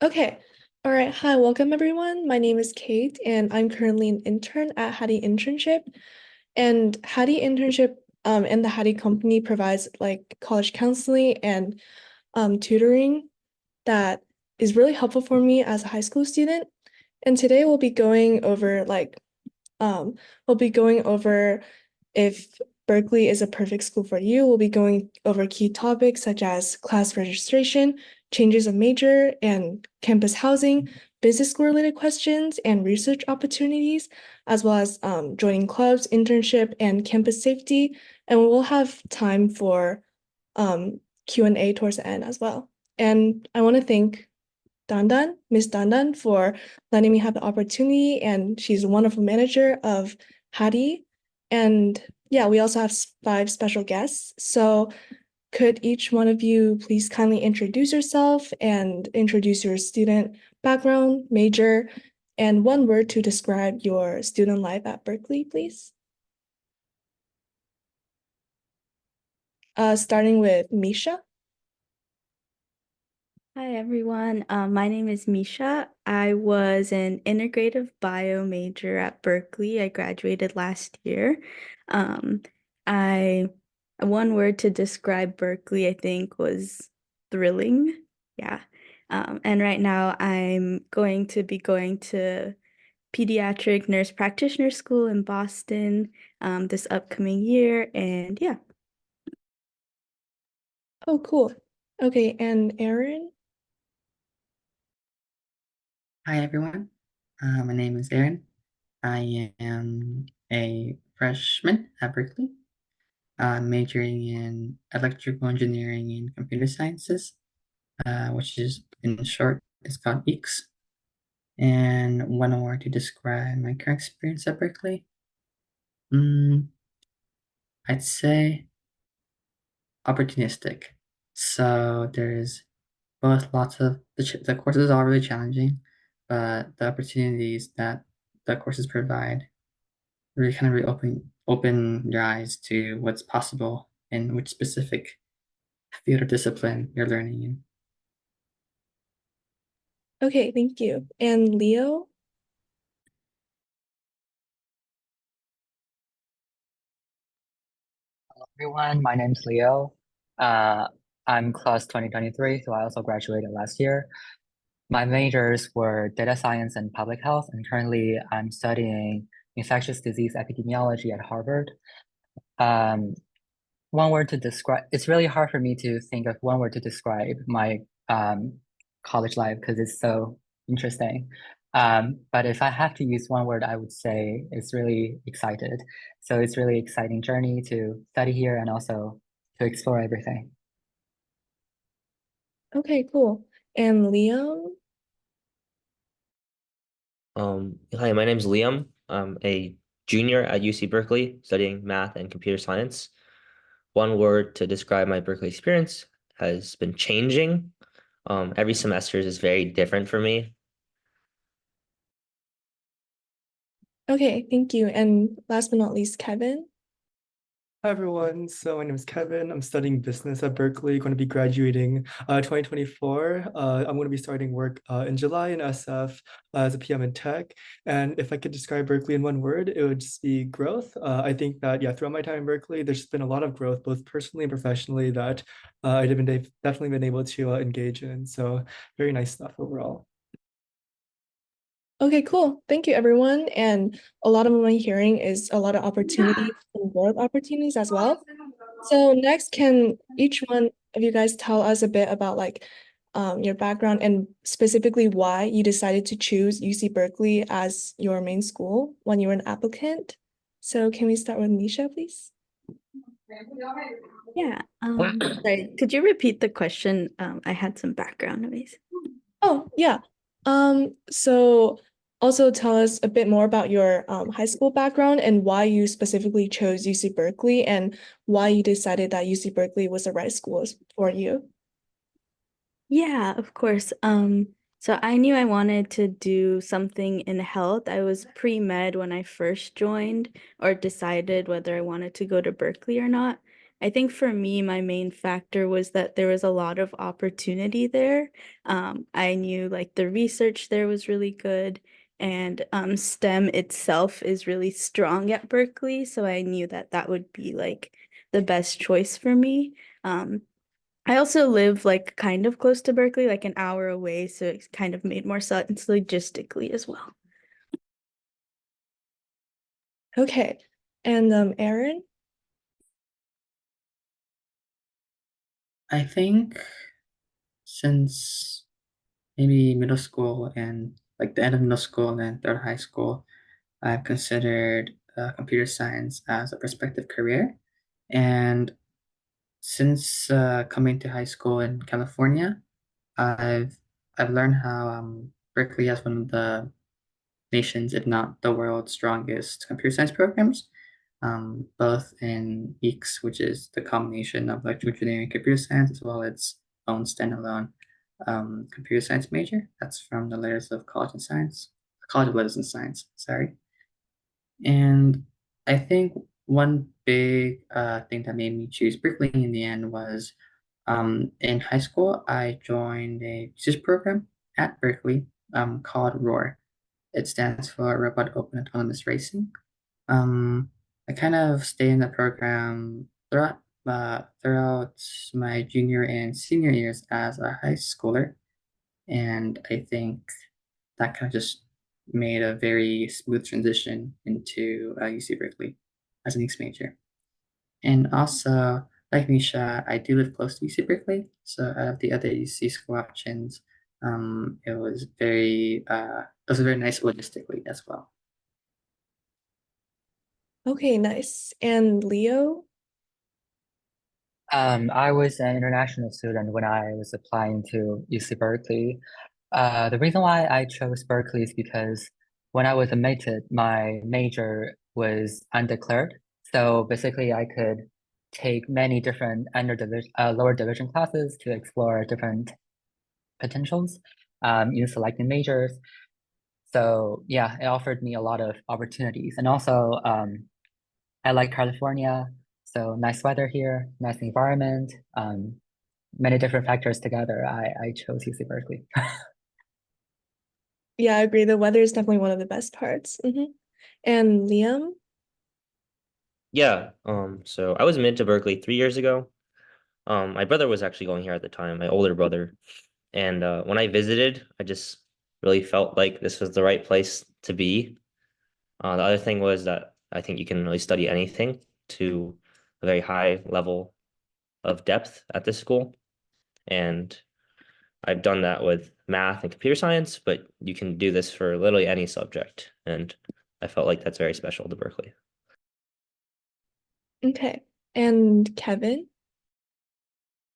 Okay. All right. Hi, welcome everyone. My name is Kate, and I'm currently an intern at Hattie Internship. And Hattie Internship and the Hattie company provides like college counseling and tutoring that is really helpful for me as a high school student. And today um we'll be going over if Berkeley is a perfect school for you. We'll be going over key topics such as class registration, changes of major and campus housing, business school related questions, and research opportunities, as well as joining clubs, internship, and campus safety. And we'll have time for Q&A towards the end as well. And I want to thank Miss Dandan, for letting me have the opportunity. And she's a wonderful manager of Hattie. And yeah, we also have five special guests. So could each one of you please kindly introduce yourself and introduce your student background, major, and one word to describe your student life at Berkeley, please? Starting with Misha. Hi everyone, my name is Misha. I was an integrative bio major at Berkeley. I graduated last year. Um, I One word to describe Berkeley, I think, was thrilling. Yeah. And right now I'm going to be going to pediatric nurse practitioner school in Boston this upcoming year. And yeah. Oh, cool. Okay, and Aaron? Hi everyone, my name is Aaron. I am a freshman at Berkeley, majoring in electrical engineering and computer sciences, which is in short is called EECS. And one word to describe my current experience at Berkeley, mm, I'd say opportunistic. So there's both lots of the courses are really challenging, but the opportunities that the courses provide really kind of open your eyes to what's possible and which specific field or discipline you're learning in. Okay, thank you. And Leo? Everyone, my name's Leo. Uh, I'm class 2023, so I also graduated last year. My majors were data science and public health, and currently I'm studying infectious disease epidemiology at Harvard. Um, One word to describe, it's really hard for me to think of one word to describe my college life because it's so interesting. But if I have to use one word, I would say it's really excited. So it's really exciting journey to study here and also to explore everything. Okay, cool. And Liam? Hi, my name's Liam. I'm a junior at UC Berkeley studying math and computer science. One word to describe my Berkeley experience has been changing. Every semester is very different for me. Okay, thank you. And last but not least, Kevin. Hi everyone, so my name is Kevin. I'm studying business at Berkeley, going to be graduating 2024. I'm going to be starting work in July in SF as a PM in tech. And if I could describe Berkeley in one word, it would just be growth. I think that, yeah, throughout my time in Berkeley, there's been a lot of growth, both personally and professionally, that I've definitely been able to engage in. So very nice stuff overall. Okay, cool. Thank you, everyone. And a lot of what I'm hearing is a lot of opportunities and growth opportunities as well. So next, can each one of you guys tell us a bit about your background and specifically why you decided to choose UC Berkeley as your main school when you were an applicant? So can we start with Misha, please? Yeah. Sorry, could you repeat the question? I had some background noise. Oh, yeah. So also tell us a bit more about your high school background and why you specifically chose UC Berkeley and why you decided that UC Berkeley was the right school for you. Yeah, of course. So I knew I wanted to do something in health. I was pre-med when I first joined or decided whether I wanted to go to Berkeley or not. I think for me, my main factor was that there was a lot of opportunity there. I knew like the research there was really good, and STEM itself is really strong at Berkeley, so I knew that that would be like the best choice for me. I also live like kind of close to Berkeley, like an hour away, so it kind of made more sense logistically as well. Okay. And Aaron? I think since maybe middle school and like the end of middle school and third high school, I've considered computer science as a prospective career. And since coming to high school in California, I've I've learned how Berkeley has one of the nation's, if not the world's strongest computer science programs, both in EECS, which is the combination of electrical engineering and computer science, as well as its own standalone computer science major. That's from the layers of College and Science, College of Letters and Science, sorry. And I think one big thing that made me choose Berkeley in the end was in high school, I joined a research program at Berkeley called ROAR. It stands for Robot Open Autonomous Racing. Um, I kind of stayed in the program throughout my junior and senior years as a high schooler, and I think that kind of just made a very smooth transition into UC Berkeley as an English major. And also, like Misha, I do live close to UC Berkeley, so out of the other UC school options, it was very nice logistically as well. Okay, nice. And Leo? I was an international student when I was applying to UC Berkeley. The reason why I chose Berkeley is because when I was admitted, my major was undeclared. So basically, I could take many different lower division classes to explore different potentials in selecting majors. So yeah, it offered me a lot of opportunities. And also, I like California, so nice weather here, nice environment, many different factors together. I chose UC Berkeley. Yeah, I agree. The weather is definitely one of the best parts. And Liam? Yeah, so I was admitted to Berkeley 3 years ago. My brother was actually going here at the time, my older brother. And when I visited, I just really felt like this was the right place to be. The other thing was that I think you can really study anything to a very high level of depth at this school. And I've done that with math and computer science, but you can do this for literally any subject. And I felt like that's very special to Berkeley. Okay. And Kevin?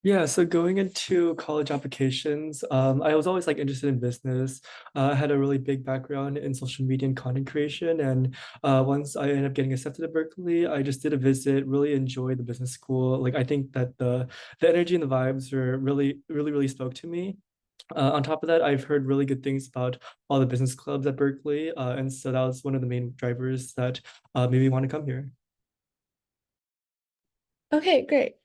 Yeah, so going into college applications, I was always like interested in business. I had a really big background in social media and content creation, and once I ended up getting accepted at Berkeley, I just did a visit. Really enjoyed the business school. Like I think that the energy and the vibes were really spoke to me. On top of that, I've heard really good things about all the business clubs at Berkeley, and so that was one of the main drivers that made me want to come here. Okay, great.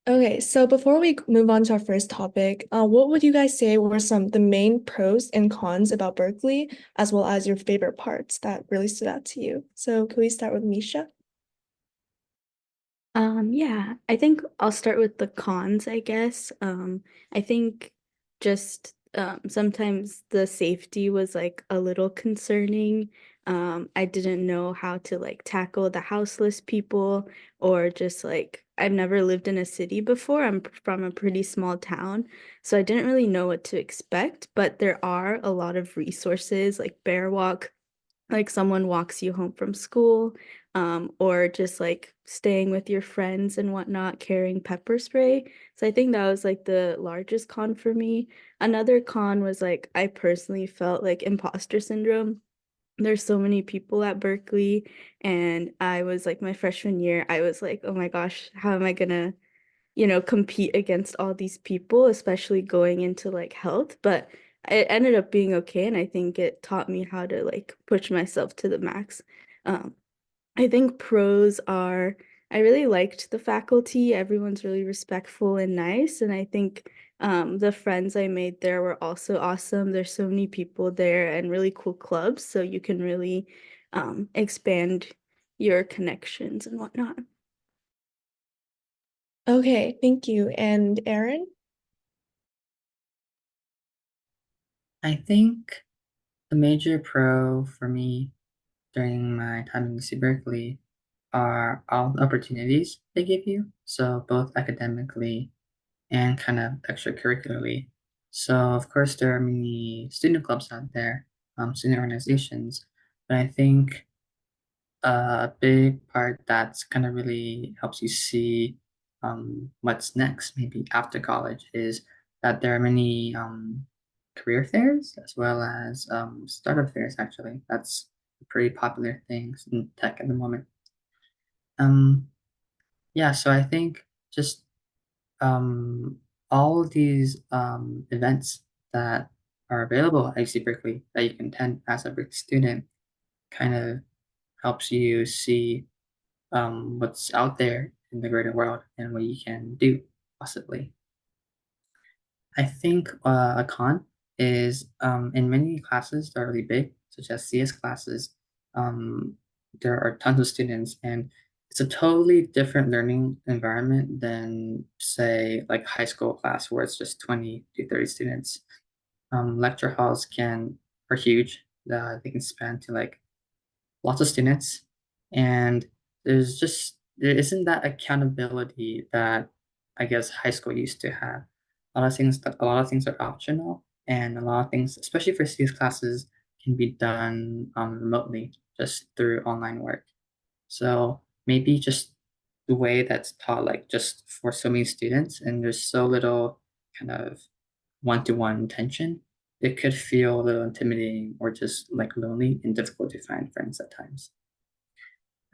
Okay, so before we move on to our first topic, what would you guys say were some the main pros and cons about Berkeley, as well as your favorite parts that really stood out to you? So can we start with Misha? Yeah, I think I'll start with the cons, I guess. I think just sometimes the safety was like a little concerning. I didn't know how to like tackle the houseless people or just like I've never lived in a city before. I'm from a pretty small town, so I didn't really know what to expect, but there are a lot of resources like Bear Walk, like someone walks you home from school, or just like staying with your friends and whatnot, carrying pepper spray. So I think that was like the largest con for me. Another con was like I personally felt like imposter syndrome. There's so many people at Berkeley, and I was like my freshman year, I was like, oh my gosh, how am I gonna compete against all these people, especially going into like health. But it ended up being okay. And I think it taught me how to like push myself to the max. Um, I think pros are I really liked the faculty. Everyone's really respectful and nice. And I think the friends I made there were also awesome. There's so many people there and really cool clubs, so you can really expand your connections and whatnot. Okay, thank you. And Erin? I think the major pro for me during my time in UC Berkeley are all the opportunities they give you. So both academically and kind of extracurricularly. So of course there are many student clubs out there, student organizations, but I think a big part that's kind of really helps you see what's next, maybe after college, is that there are many career fairs as well as startup fairs. Actually, that's a pretty popular things in tech at the moment. Um, yeah, so I think just um, all of these events that are available at UC Berkeley that you can attend as a Berkeley student kind of helps you see what's out there in the greater world and what you can do possibly. I think a con is in many classes that are really big, such as CS classes, um, there are tons of students, and it's a totally different learning environment than, say, like high school class where it's just 20 to 30 students. Lecture halls are huge. They can span to like lots of students, and there isn't that accountability that I guess high school used to have. A lot of things are optional, and a lot of things, especially for CS classes, can be done remotely just through online work. So maybe just the way that's taught, like just for so many students, and there's so little kind of one-to-one attention, it could feel a little intimidating or just like lonely and difficult to find friends at times.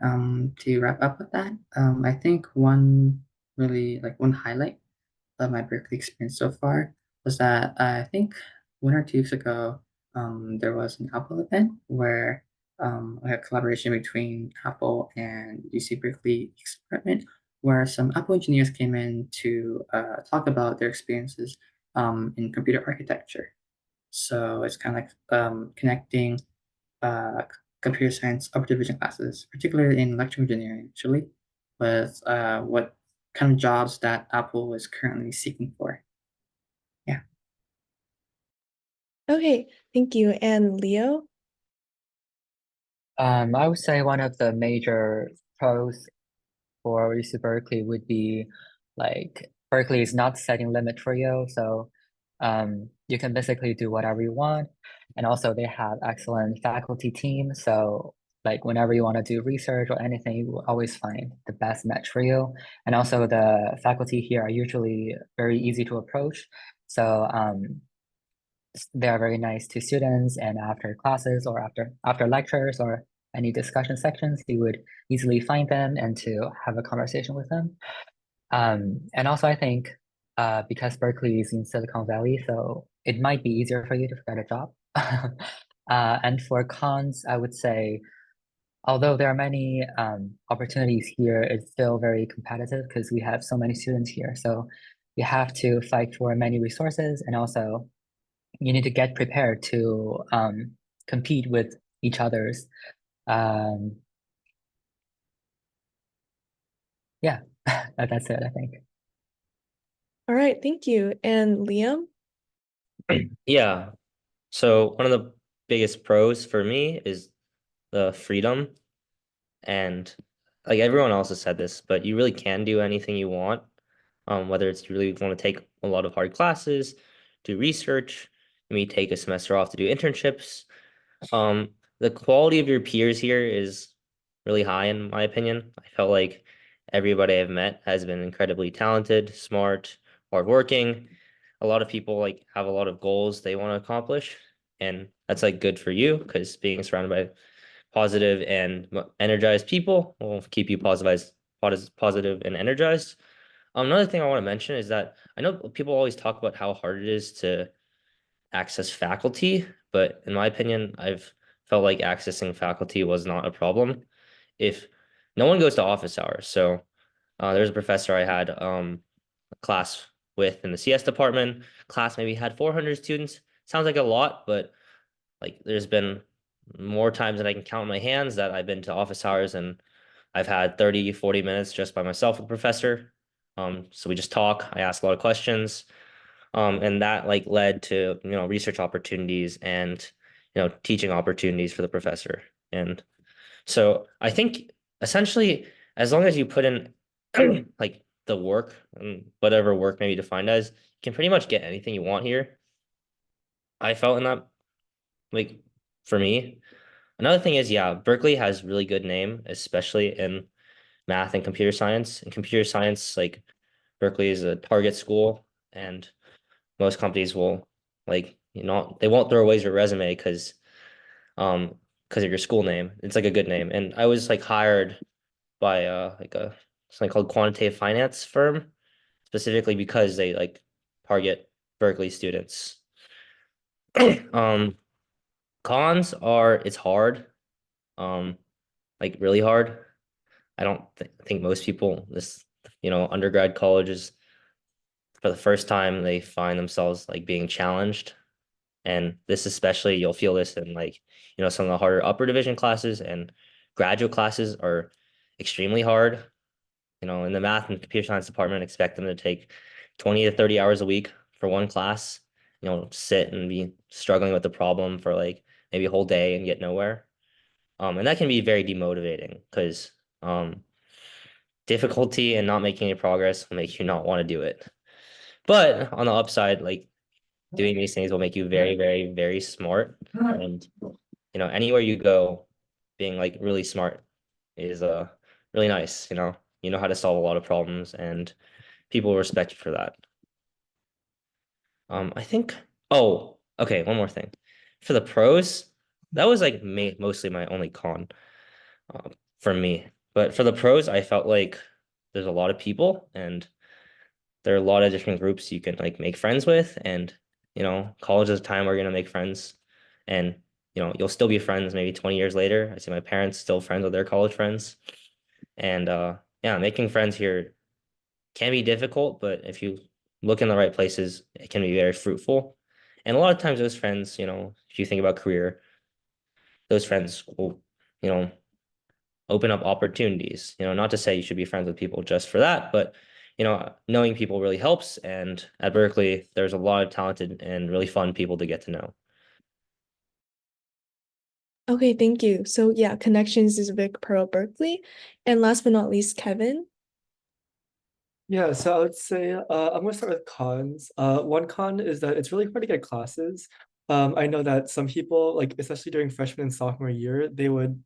To wrap up with that, I think one highlight of my Berkeley experience so far was that I think 1 or 2 weeks ago, there was an Apple event where a collaboration between Apple and UC Berkeley department, where some Apple engineers came in to talk about their experiences in computer architecture. So it's kind of like connecting uh, computer science upper division classes, particularly in electrical engineering, actually, with what kind of jobs that Apple is currently seeking for. Yeah. Okay, thank you. And Leo? I would say one of the major pros for UC Berkeley would be like Berkeley is not setting limit for you, so you can basically do whatever you want. And also they have excellent faculty team, so like whenever you want to do research or anything, you will always find the best match for you. And also the faculty here are usually very easy to approach, so they are very nice to students, and after classes or after lectures or any discussion sections, you would easily find them and to have a conversation with them. And also I think because Berkeley is in Silicon Valley, so it might be easier for you to get a job. And for cons, I would say, although there are many opportunities here, it's still very competitive because we have so many students here. So you have to fight for many resources, and also you need to get prepared to compete with each other's. Um, yeah, that's it, I think. All right, thank you. And Liam? Yeah. So one of the biggest pros for me is the freedom. And like everyone else has said this, but you really can do anything you want. Whether it's you really want to take a lot of hard classes, do research, you may take a semester off to do internships. The quality of your peers here is really high in my opinion. I felt like everybody I've met has been incredibly talented, smart, hardworking. A lot of people like have a lot of goals they want to accomplish, and that's like good for you because being surrounded by positive and energized people will keep you positive and energized. Another thing I want to mention is that I know people always talk about how hard it is to access faculty, but in my opinion, I've felt like accessing faculty was not a problem. If no one goes to office hours. So there's a professor I had a class with in the CS department. Class maybe had 400 students. Sounds like a lot, but like there's been more times than I can count on my hands that I've been to office hours and I've had 30, 40 minutes just by myself with the professor. So we just talk, I ask a lot of questions. And that like led to, research opportunities and, teaching opportunities for the professor. And so I think essentially, as long as you put in like the work and whatever work may be defined as, you can pretty much get anything you want here. I felt in that, like, for me. Another thing is, yeah, Berkeley has really good name, especially in math and computer science. In computer science, like Berkeley is a target school, and most companies will they won't throw away your resume because of your school name. It's like a good name. And I was like hired by like a something called quantitative finance firm specifically because they like target Berkeley students. Um, Cons are it's hard, like really hard. I don't think most people undergrad colleges for the first time they find themselves like being challenged. And this especially you'll feel this in like, some of the harder upper division classes and graduate classes are extremely hard. In the math and computer science department, expect them to take 20 to 30 hours a week for one class, sit and be struggling with the problem for like maybe a whole day and get nowhere. And that can be very demotivating because difficulty and not making any progress will make you not want to do it. But on the upside, like doing these things will make you very, very, very smart. And anywhere you go, being like really smart is really nice. You know how to solve a lot of problems and people respect you for that. I think, oh, okay, one more thing. For the pros, that was like mostly my only con for me. But for the pros, I felt like there's a lot of people and there are a lot of different groups you can like make friends with. And, college is a time where you're gonna make friends and you'll still be friends maybe 20 years later. I see my parents still friends with their college friends. And yeah, making friends here can be difficult, but if you look in the right places, it can be very fruitful. And a lot of times those friends, if you think about career, those friends will, you know, open up opportunities. Not to say you should be friends with people just for that, but knowing people really helps. And at Berkeley, there's a lot of talented and really fun people to get to know. Okay, thank you. So yeah, connections is a big pro of Berkeley. And last but not least, Kevin. Yeah, so I would say I'm gonna start with cons. One con is that it's really hard to get classes. I know that some people, like especially during freshman and sophomore year, they would,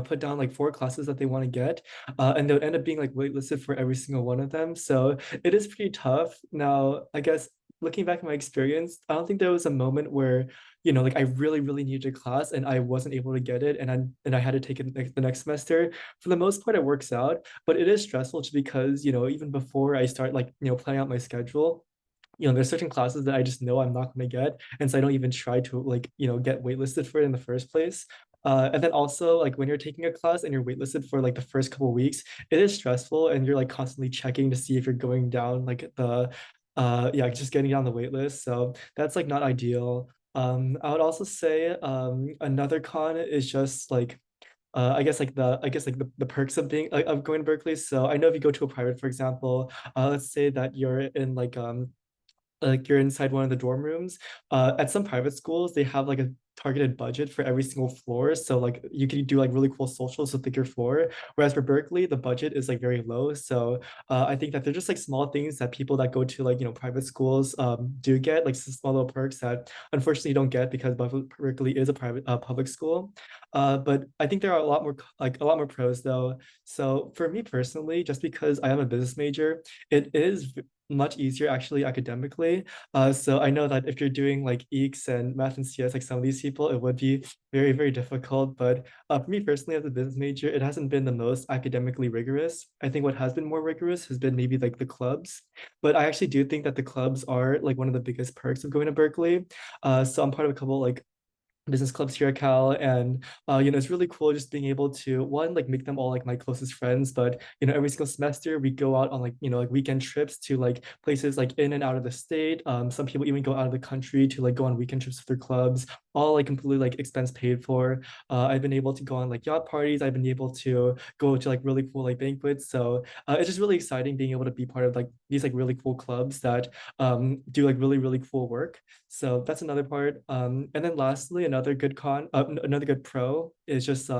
put down like 4 classes that they want to get, and they would end up being like waitlisted for every single one of them. So it is pretty tough. Now, I guess looking back at my experience, I don't think there was a moment where, like I really, really needed a class and I wasn't able to get it, and I had to take it the next semester. For the most part, it works out, but it is stressful just because, even before I start like, planning out my schedule, there's certain classes that I just know I'm not going to get. And so I don't even try to like, get waitlisted for it in the first place. And then also like when you're taking a class and you're waitlisted for like the first couple of weeks, it is stressful and you're like constantly checking to see if you're going down like yeah, just getting down the wait list. So that's like not ideal. I would also say another con is just like I guess like the perks of being of going to Berkeley. So I know if you go to a private, for example, let's say that you're in like you're inside one of the dorm rooms. At some private schools, they have like a targeted budget for every single floor. So like you can do like really cool socials with like your floor. Whereas for Berkeley, the budget is like very low. So I think that they're just like small things that people that go to like private schools do get, like small little perks that unfortunately you don't get because Berkeley is a private public school. But I think there are a lot more pros though. So for me personally, just because I am a business major, it is much easier actually academically. So I know that if you're doing like EECS and math and CS, like some of these people, it would be very, very difficult. But for me personally, as a business major, it hasn't been the most academically rigorous. I think what has been more rigorous has been maybe like the clubs. But I actually do think that the clubs are like one of the biggest perks of going to Berkeley. So I'm part of a couple like business clubs here at Cal, and it's really cool just being able to one like make them all like my closest friends. But every single semester we go out on like weekend trips to like places like in and out of the state. Some people even go out of the country to like go on weekend trips with their clubs, all like completely like expense paid for. I've been able to go on like yacht parties. I've been able to go to like really cool like banquets. So it's just really exciting being able to be part of like these like really cool clubs that do like really cool work. So that's another part. And then lastly, another good pro is just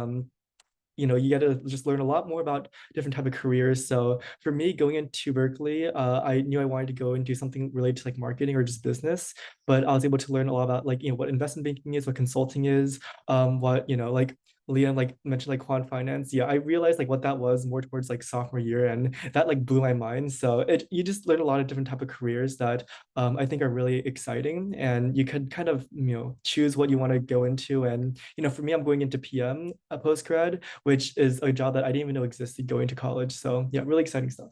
you got to just learn a lot more about different type of careers. So for me, going into Berkeley, I knew I wanted to go and do something related to like marketing or just business, but I was able to learn a lot about like what investment banking is, what consulting is, what like Liam like mentioned like quant finance. Yeah, I realized like what that was more towards like sophomore year, and that like blew my mind. So you just learn a lot of different type of careers that I think are really exciting, and you could kind of choose what you want to go into. And for me, I'm going into PM post grad, which is a job that I didn't even know existed going to college. So yeah, really exciting stuff.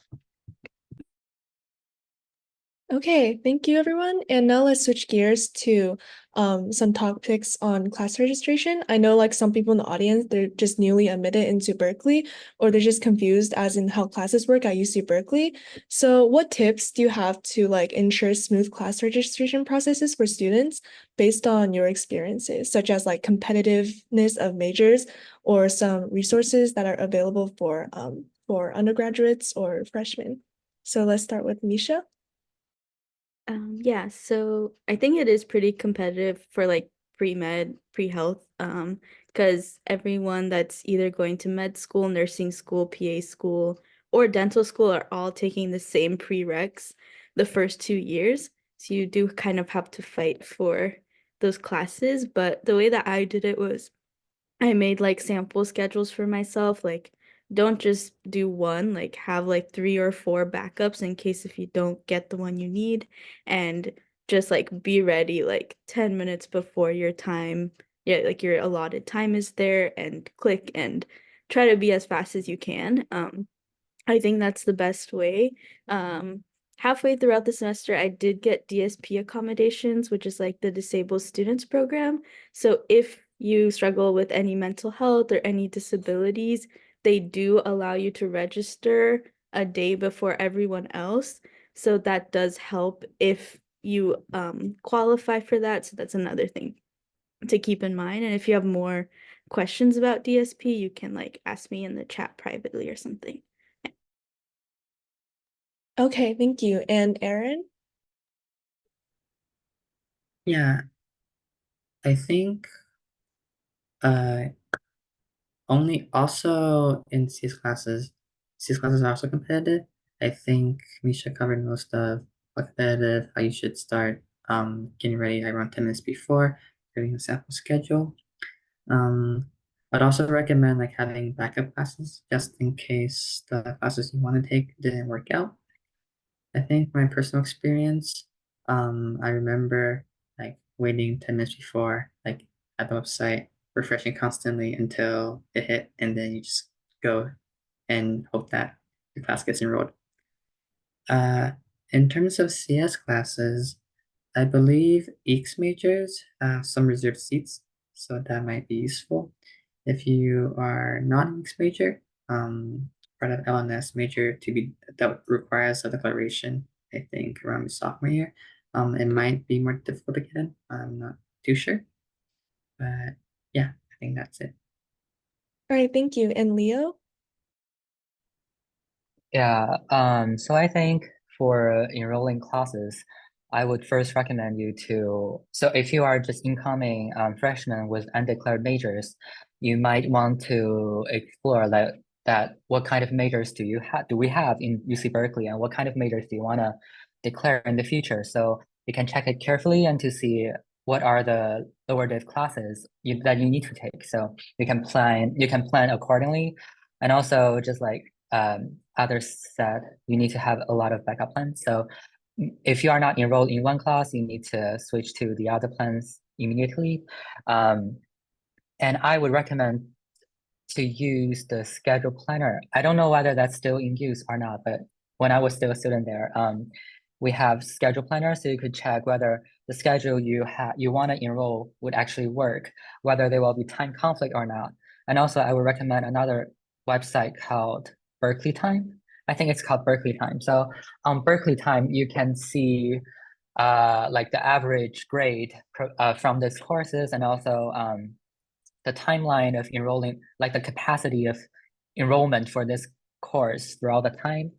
Okay, thank you everyone. And now let's switch gears to some topics on class registration. I know like some people in the audience, they're just newly admitted into Berkeley, or they're just confused as in how classes work at UC Berkeley. So what tips do you have to like ensure smooth class registration processes for students based on your experiences, such as like competitiveness of majors or some resources that are available for undergraduates or freshmen? So let's start with Misha. Yeah, so I think it is pretty competitive for like pre-med, pre-health, because everyone that's either going to med school, nursing school, PA school, or dental school are all taking the same prereqs the first 2 years. So you do kind of have to fight for those classes. But the way that I did it was I made like sample schedules for myself, like don't just do one, like have like 3 or 4 backups in case if you don't get the one you need, and just like be ready like 10 minutes before your time, yeah, like your allotted time is there, and click and try to be as fast as you can. I think that's the best way. Halfway throughout the semester, I did get DSP accommodations, which is like the Disabled Students Program. So if you struggle with any mental health or any disabilities, they do allow you to register a day before everyone else. So that does help if you qualify for that. So that's another thing to keep in mind. And if you have more questions about DSP, you can like ask me in the chat privately or something. Okay, thank you. And Aaron? Yeah, I think uh only also in CS classes are also competitive. I think Misha covered most of what competitive, how you should start getting ready around 10 minutes before, getting a sample schedule. I'd also recommend like having backup classes just in case the classes you want to take didn't work out. I think my personal experience, I remember like waiting 10 minutes before, like at the website, refreshing constantly until it hit, and then you just go and hope that the class gets enrolled. Uh, in terms of CS classes, I believe EECS majors have some reserved seats, so that might be useful. If you are not an EECS major, part of LNS major that requires a declaration, I think around the sophomore year. It might be more difficult to get in. I'm not too sure, but yeah, I think that's it. All right, thank you. And Leo? Yeah, so I think for enrolling classes, I would first recommend you so if you are just incoming freshman with undeclared majors, you might want to explore that what kind of majors do we have in UC Berkeley, and what kind of majors do you want to declare in the future? So you can check it carefully and to see what are the lower div classes that you need to take. So you can plan accordingly, and also just like others said, you need to have a lot of backup plans. So if you are not enrolled in one class, you need to switch to the other plans immediately. And I would recommend to use the schedule planner. I don't know whether that's still in use or not, but when I was still a student there, we have schedule planner, so you could check whether the schedule you want to enroll would actually work, whether there will be time conflict or not. And also, I would recommend another website called Berkeley Time. I think it's called Berkeley Time. So on Berkeley Time, you can see like the average grade from these courses, and also the timeline of enrolling, like the capacity of enrollment for this course throughout the time.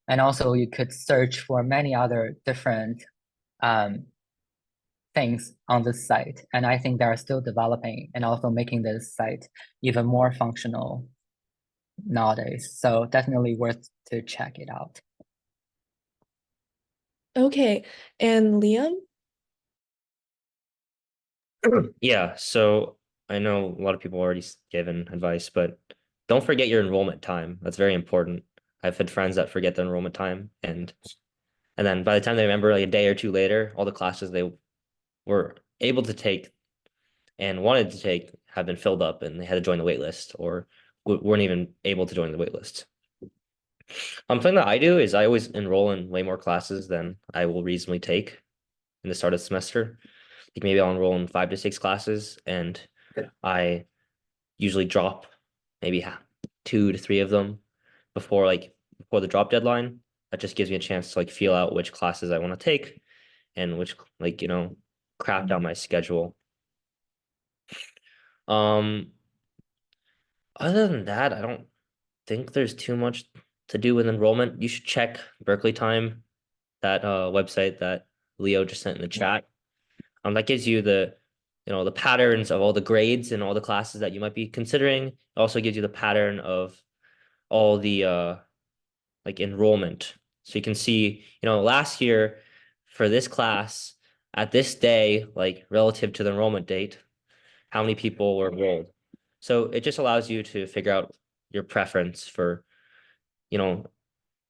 And also you could search for many other different things on this site. And I think they're still developing and also making this site even more functional nowadays. So definitely worth to check it out. Okay, and Liam? Yeah, so I know a lot of people already given advice, but don't forget your enrollment time. That's very important. I've had friends that forget their enrollment time, and then by the time they remember, like a day or two later, all the classes they were able to take and wanted to take have been filled up, and they had to join the wait list or weren't even able to join the wait list. Something that I do is I always enroll in way more classes than I will reasonably take in the start of the semester. Like maybe I'll enroll in 5 to 6 classes, and I usually drop maybe 2 to 3 of them before the drop deadline. That just gives me a chance to like feel out which classes I want to take and which craft out my schedule. Um, Other than that, I don't think there's too much to do with enrollment. You should check Berkeley Time, that website that Leo just sent in the chat. That gives you the patterns of all the grades and all the classes that you might be considering. It also gives you the pattern of all the like enrollment. So you can see, last year for this class at this day, like relative to the enrollment date, how many people were enrolled. So it just allows you to figure out your preference for,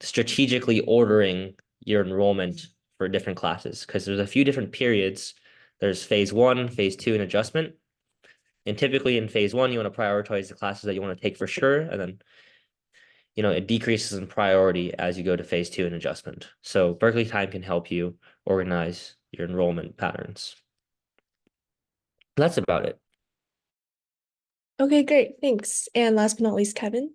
strategically ordering your enrollment for different classes, because there's a few different periods. There's phase 1, phase 2, and adjustment. And typically in phase 1, you want to prioritize the classes that you want to take for sure. And then, it decreases in priority as you go to phase 2 and adjustment. So Berkeley Time can help you organize your enrollment patterns. That's about it. Okay, great, thanks. And last but not least, Kevin?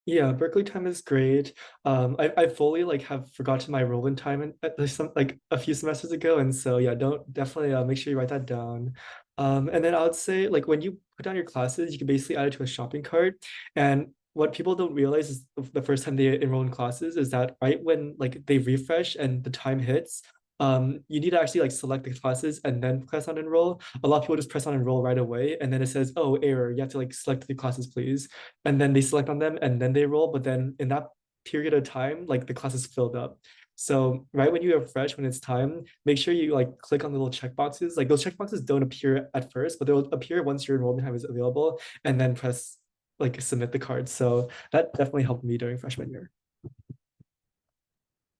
Yeah, Berkeley time is great. I fully have forgotten my enrollment time a few semesters ago, and so yeah, don't definitely make sure you write that down. And then I would say when you put down your classes, you can basically add it to a shopping cart. And what people don't realize is the first time they enroll in classes is that right when they refresh and the time hits, you need to actually select the classes and then press on enroll. A lot of people just press on enroll right away, and then it says, oh, error, you have to select the classes, please. And then they select on them and then they roll, but then in that period of time, the class is filled up. So right when you refresh, when it's time, make sure you click on the little checkboxes. Those checkboxes don't appear at first, but they'll appear once your enrollment time is available, and then press submit the card. So that definitely helped me during freshman year.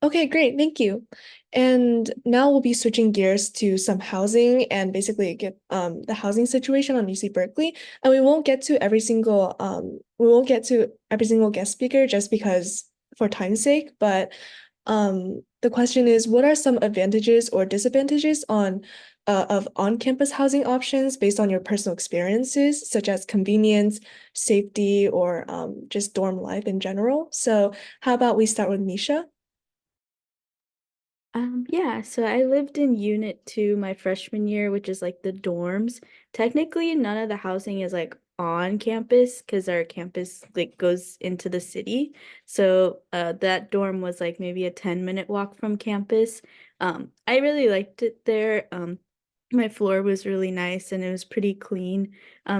Okay, great, thank you. And now we'll be switching gears to some housing and basically get the housing situation on UC Berkeley. And we won't get to every single guest speaker just because for time's sake, but the question is, what are some advantages or disadvantages of on-campus housing options based on your personal experiences, such as convenience, safety, or just dorm life in general? So how about we start with Misha? Yeah, so I lived in Unit 2 my freshman year, which is the dorms. Technically, none of the housing is on campus because our campus goes into the city. So that dorm was maybe a 10-minute walk from campus. I really liked it there. My floor was really nice and it was pretty clean.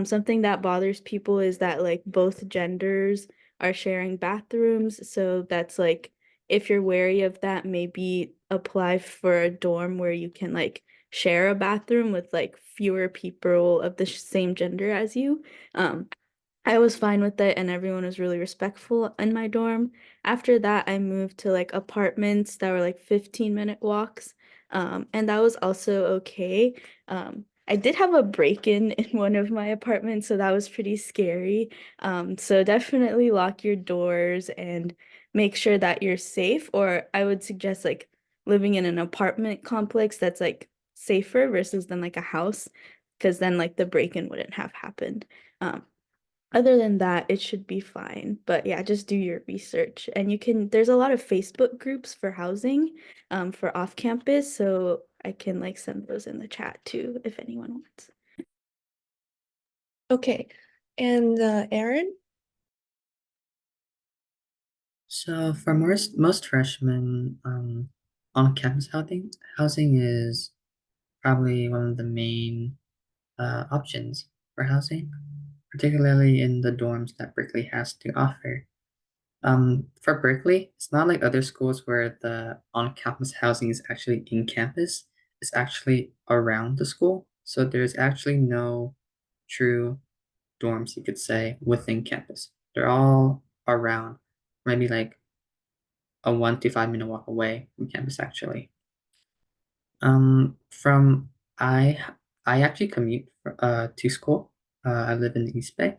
Something that bothers people is that both genders are sharing bathrooms, so that's if you're wary of that, maybe apply for a dorm where you can share a bathroom with fewer people of the same gender as you. I was fine with it and everyone was really respectful in my dorm. After that, I moved to apartments that were 15-minute walks. And that was also okay. I did have a break-in in one of my apartments, so that was pretty scary. So definitely lock your doors and make sure that you're safe, or I would suggest living in an apartment complex that's like safer versus than like a house, because then like the break-in wouldn't have happened. Other than that, it should be fine. But yeah, just do your research. And there's a lot of Facebook groups for housing, for off campus. So I can like send those in the chat too, if anyone wants. Okay. And Aaron? So for most freshmen, on-campus housing is probably one of the main options for housing, particularly in the dorms that Berkeley has to offer. For Berkeley, it's not like other schools where the on-campus housing is actually in campus. It's actually around the school. So there's actually no true dorms, you could say, within campus. They're all around, maybe like a 1 to 5 minute walk away from campus, actually. From I actually commute to school. I live in the East Bay,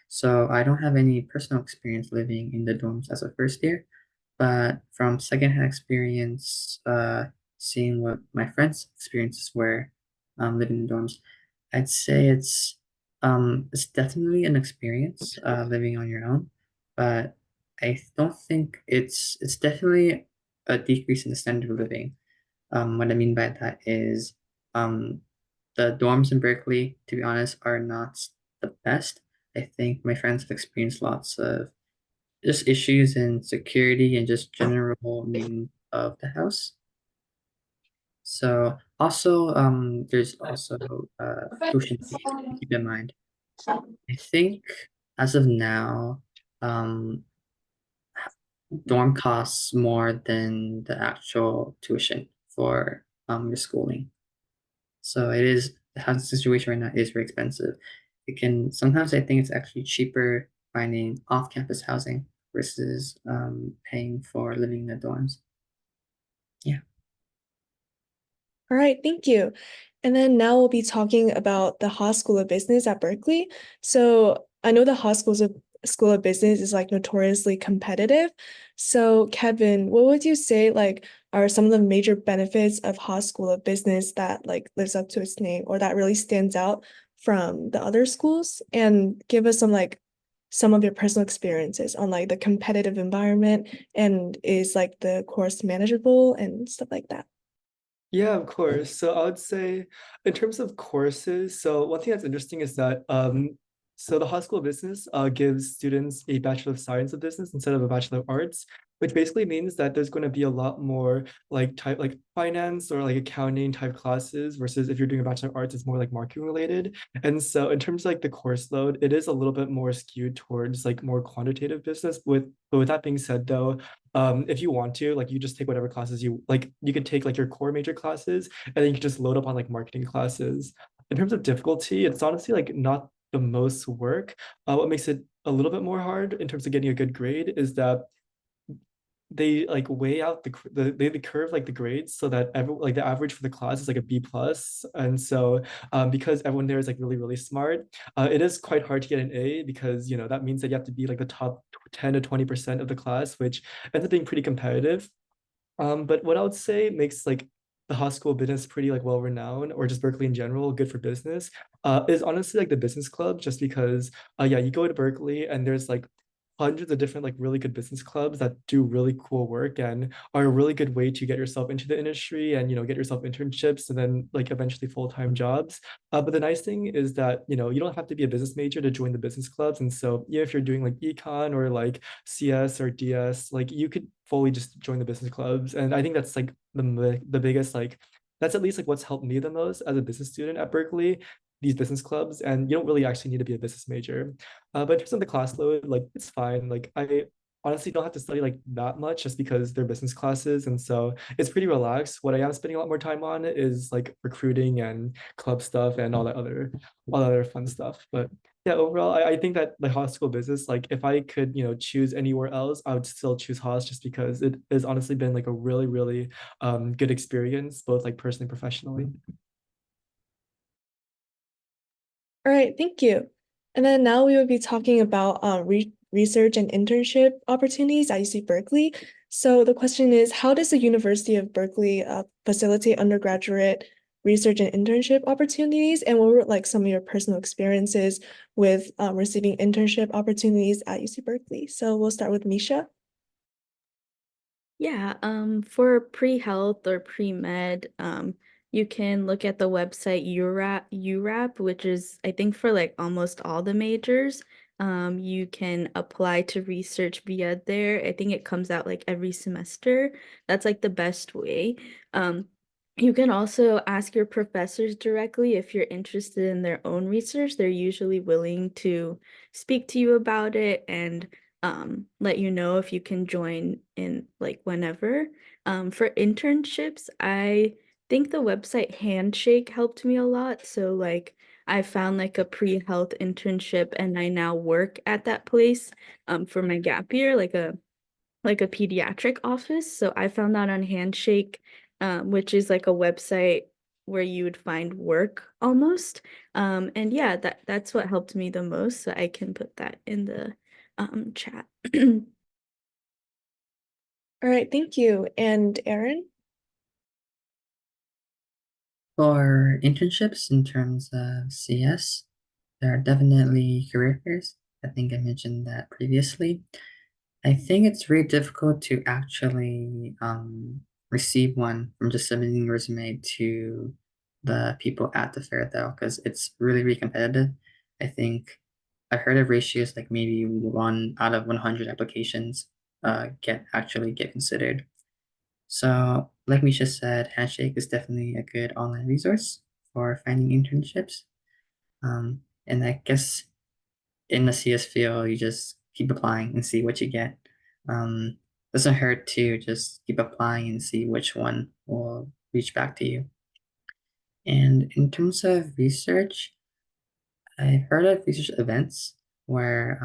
so I don't have any personal experience living in the dorms as a first year. But from secondhand experience, seeing what my friends' experiences were, living in dorms, I'd say it's definitely an experience, living on your own. But I don't think it's definitely a decrease in the standard of living. What I mean by that is, um, the dorms in Berkeley, to be honest, are not the best. I think my friends have experienced lots of just issues in security and just general maintenance of the house. So also, there's also tuition fees to keep in mind. I think as of now, um, dorm costs more than the actual tuition for your schooling. So the housing situation right now is very expensive. It can sometimes I think it's actually cheaper finding off-campus housing versus paying for living in the dorms. Yeah. All right, thank you. And then now we'll be talking about the Haas School of Business at Berkeley. So I know the Haas School of Business is like notoriously competitive. So Kevin, what would you say like are some of the major benefits of Haas School of Business that like lives up to its name or that really stands out from the other schools? And give us some of your personal experiences on like the competitive environment and is like the course manageable and stuff like that. Yeah, of course. So I would say in terms of courses, so one thing that's interesting is that so the Haas School of Business gives students a Bachelor of Science of Business instead of a Bachelor of Arts, which basically means that there's going to be a lot more like finance or like accounting type classes versus if you're doing a Bachelor of Arts, it's more like marketing related. And so in terms of like the course load, it is a little bit more skewed towards like more quantitative business. But with that being said though, if you want to, like you just take whatever classes you could take like your core major classes and then you can just load up on like marketing classes. In terms of difficulty, it's honestly like not the most work. What makes it a little bit more hard in terms of getting a good grade is that they like weigh out they curve like the grades so that like the average for the class is like a B plus. And so because everyone there is like really, really smart, it is quite hard to get an A because that means that you have to be like the top 10 to 20% of the class, which ends up being pretty competitive. But what I would say makes like the Haas School of Business pretty like well renowned, or just Berkeley in general, good for business, is honestly like the business club, just because yeah, you go to Berkeley and there's like hundreds of different like really good business clubs that do really cool work and are a really good way to get yourself into the industry and get yourself internships and then like eventually full-time jobs. But the nice thing is that you don't have to be a business major to join the business clubs. And so if you're doing like econ or like CS or DS, like you could fully just join the business clubs. And I think that's like the biggest like that's at least like what's helped me the most as a business student at Berkeley, these business clubs. And you don't really actually need to be a business major. But in terms of the class load, like it's fine. Like I honestly don't have to study like that much just because they're business classes. And so it's pretty relaxed. What I am spending a lot more time on is like recruiting and club stuff and all that other fun stuff. But yeah, overall, I think that the Haas School of Business, like if I could, choose anywhere else, I would still choose Haas just because it has honestly been like a really, really good experience, both like personally and professionally. All right, thank you. And then now we would be talking about research and internship opportunities at UC Berkeley. So the question is, how does the University of Berkeley facilitate undergraduate research and internship opportunities? And what were like some of your personal experiences with receiving internship opportunities at UC Berkeley? So we'll start with Misha. Yeah, for pre-health or pre-med, you can look at the website URAP, which is I think for like almost all the majors. You can apply to research via there. I think it comes out like every semester. That's like the best way. You can also ask your professors directly if you're interested in their own research. They're usually willing to speak to you about it and let you know if you can join in like whenever. For internships, I think the website Handshake helped me a lot. So like I found like a pre-health internship and I now work at that place for my gap year, like a pediatric office. So I found that on Handshake, which is like a website where you would find work almost. And yeah, that's what helped me the most. So I can put that in the chat. All right, thank you. And Aaron? For internships in terms of CS, there are definitely career fairs. I think I mentioned that previously. I think it's very difficult to actually receive one from just submitting a resume to the people at the fair, though, because it's really, really competitive. I think I've heard of ratios like maybe 1 out of 100 applications get considered. So, like Misha said, Handshake is definitely a good online resource for finding internships. And I guess in the CS field, you just keep applying and see what you get. Doesn't hurt to just keep applying and see which one will reach back to you. And in terms of research, I've heard of research events where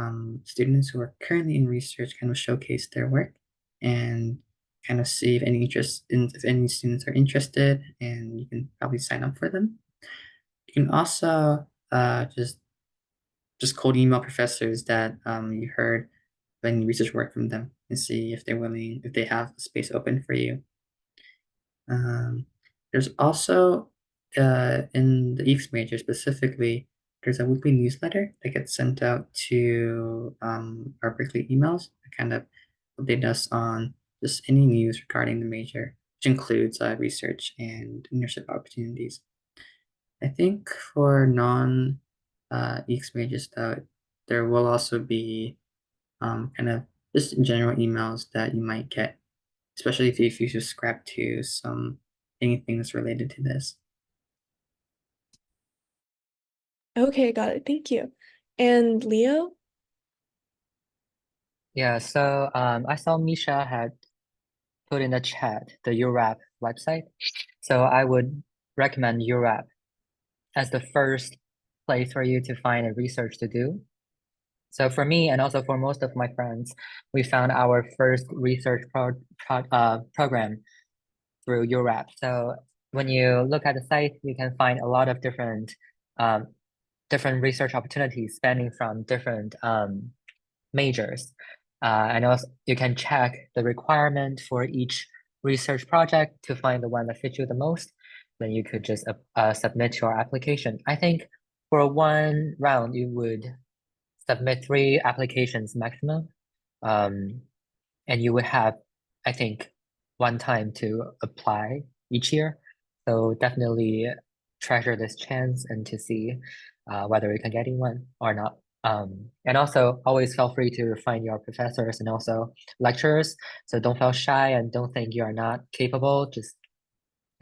students who are currently in research kind of showcase their work and kind of see if any students are interested, and you can probably sign up for them. You can also just cold email professors that you heard any research work from them and see if if they have a space open for you. There's also in the EECS major specifically, there's a weekly newsletter that gets sent out to our Berkeley emails that kind of update us on just any news regarding the major, which includes research and internship opportunities. I think for non EECS majors, though, there will also be kind of just general emails that you might get, especially if you subscribe to anything that's related to this. Okay, got it. Thank you. And Leo? Yeah, so I saw Misha had put in the chat the URAP website. So I would recommend URAP as the first place for you to find a research to do. So for me and also for most of my friends, we found our first research program through URAP. So when you look at the site, you can find a lot of different research opportunities spanning from different majors. And also you can check the requirement for each research project to find the one that fits you the most. Then you could just submit your application. I think for one round, you would submit 3 applications maximum. And you would have, I think, one time to apply each year. So definitely treasure this chance and to see whether you can get in one or not. And also always feel free to find your professors and also lecturers. So don't feel shy and don't think you're not capable. Just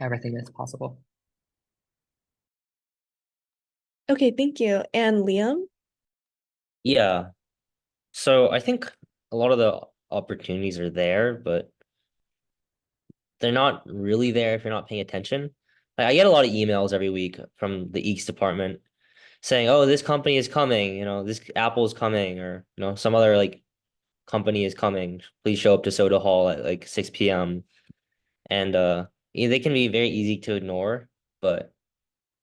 everything is possible. Okay, thank you. And Liam? Yeah. So I think a lot of the opportunities are there, but they're not really there if you're not paying attention. Like I get a lot of emails every week from the EECS department saying, "Oh, this company is coming, this Apple is coming, or some other like company is coming. Please show up to Soda Hall at like 6 p.m." And they can be very easy to ignore, but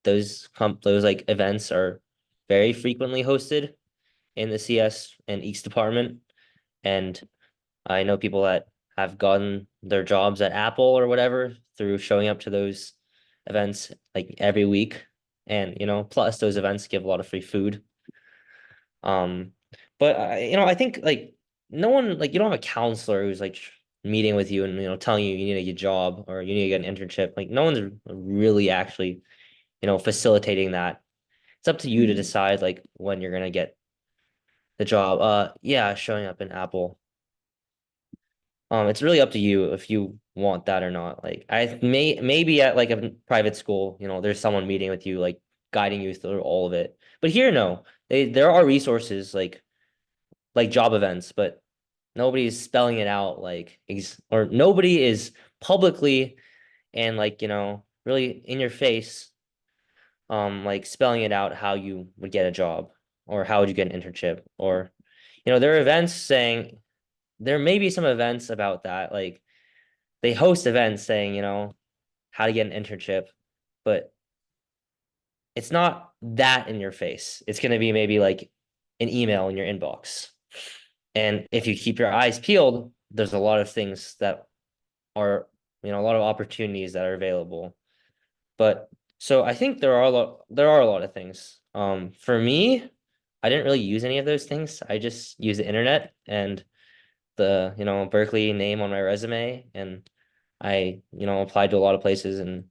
those like events are very frequently hosted. in the CS and EECS department. And I know people that have gotten their jobs at Apple or whatever through showing up to those events like every week. And, plus those events give a lot of free food. But I think like no one, like, you don't have a counselor who's like meeting with you and telling you you need to get a job or you need to get an internship. Like no one's really actually facilitating that. It's up to you to decide like when you're gonna get the job. Yeah, showing up in Apple. It's really up to you if you want that or not. Like maybe at like a private school, there's someone meeting with you, like guiding you through all of it. But here, no, there are resources like job events, but nobody's spelling it out like or nobody is publicly and like really in your face like spelling it out how you would get a job or how would you get an internship or there are events saying there may be some events about that, like they host events saying how to get an internship, but it's not that in your face. It's going to be maybe like an email in your inbox. And if you keep your eyes peeled, there's a lot of things that are, a lot of opportunities that are available. But so I think there are a lot of things. For me, I didn't really use any of those things. I just use the internet and the, Berkeley name on my resume. And I, applied to a lot of places and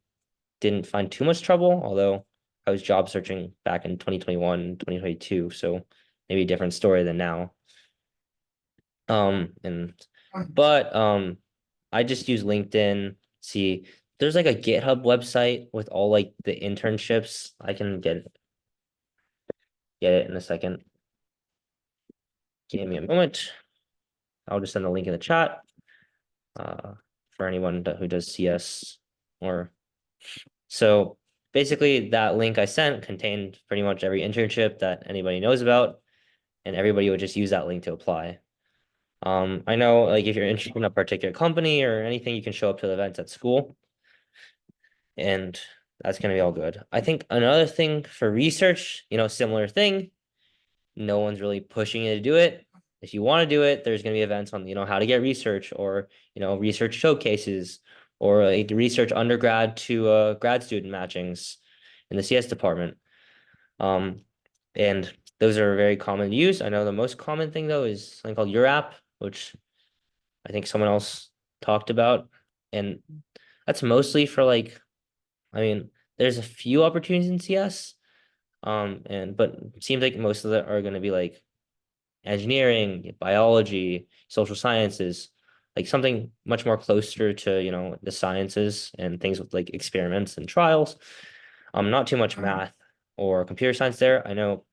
didn't find too much trouble, although I was job searching back in 2021, 2022. So maybe a different story than now. But I just use LinkedIn. See, there's like a GitHub website with all like the internships. I can get it in a second. Give me a moment. I'll just send the link in the chat for anyone who does CS or so basically that link I sent contained pretty much every internship that anybody knows about, and everybody would just use that link to apply. I know like if you're interested in a particular company or anything, you can show up to the events at school. And that's gonna be all good. I think another thing for research, similar thing. No one's really pushing you to do it. If you want to do it, there's gonna be events on, how to get research or, research showcases or like research undergrad to grad student matchings in the CS department. And those are very common to use. I know the most common thing though is something called URAP, which I think someone else talked about. And that's mostly for like, I mean, there's a few opportunities in CS. But it seems like most of them are going to be like engineering, biology, social sciences, like something much more closer to, the sciences and things with like experiments and trials. Not too much math or computer science there. I know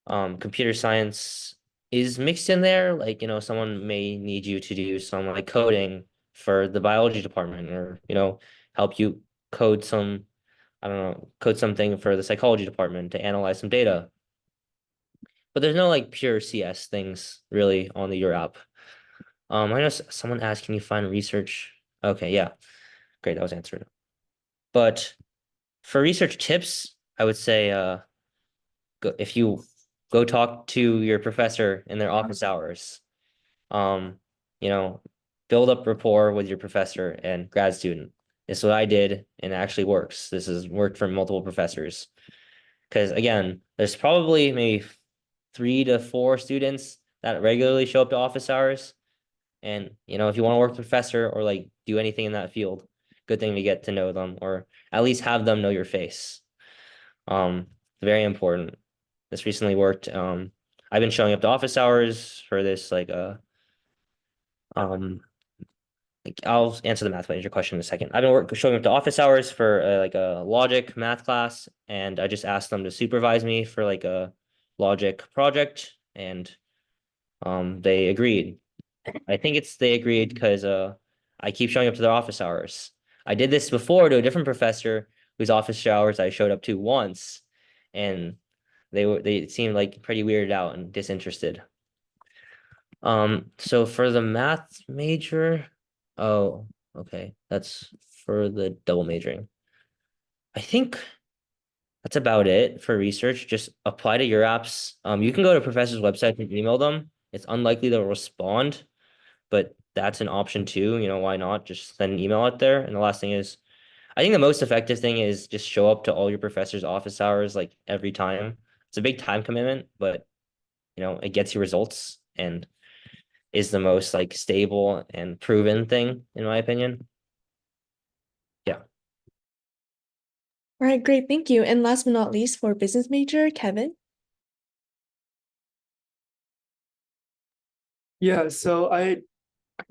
computer science is mixed in there. Like, someone may need you to do some like coding for the biology department or, help you code some, I don't know, code something for the psychology department to analyze some data. But there's no like pure CS things really on the Your app. I know someone asked, can you find research? Okay, yeah. Great, that was answered. But for research tips, I would say if you go talk to your professor in their office hours, um, build up rapport with your professor and grad student. This is what I did and it actually works. This has worked for multiple professors. Because again, there's probably maybe 3 to 4 students that regularly show up to office hours. And, if you want to work with a professor or like do anything in that field, good thing to get to know them or at least have them know your face. Very important. This recently worked. I've been showing up to office hours for this I'll answer the math major question in a second. I've been showing up to office hours for like a logic math class, and I just asked them to supervise me for like a logic project, and they agreed. I think they agreed because I keep showing up to their office hours. I did this before to a different professor whose office hours I showed up to once, and they seemed like pretty weirded out and disinterested. So for the math major, oh, okay, that's for the double majoring. I think That's about it for research. Just apply to your apps. You can go to professor's website and email them. It's unlikely they'll respond, but that's an option too. Why not? Just send an email out there. And the last thing is, I think the most effective thing is just show up to all your professor's office hours like every time. It's a big time commitment, but it gets you results and is the most like stable and proven thing, in my opinion. Yeah. All right, great, thank you. And last but not least, for business major, Kevin. Yeah, so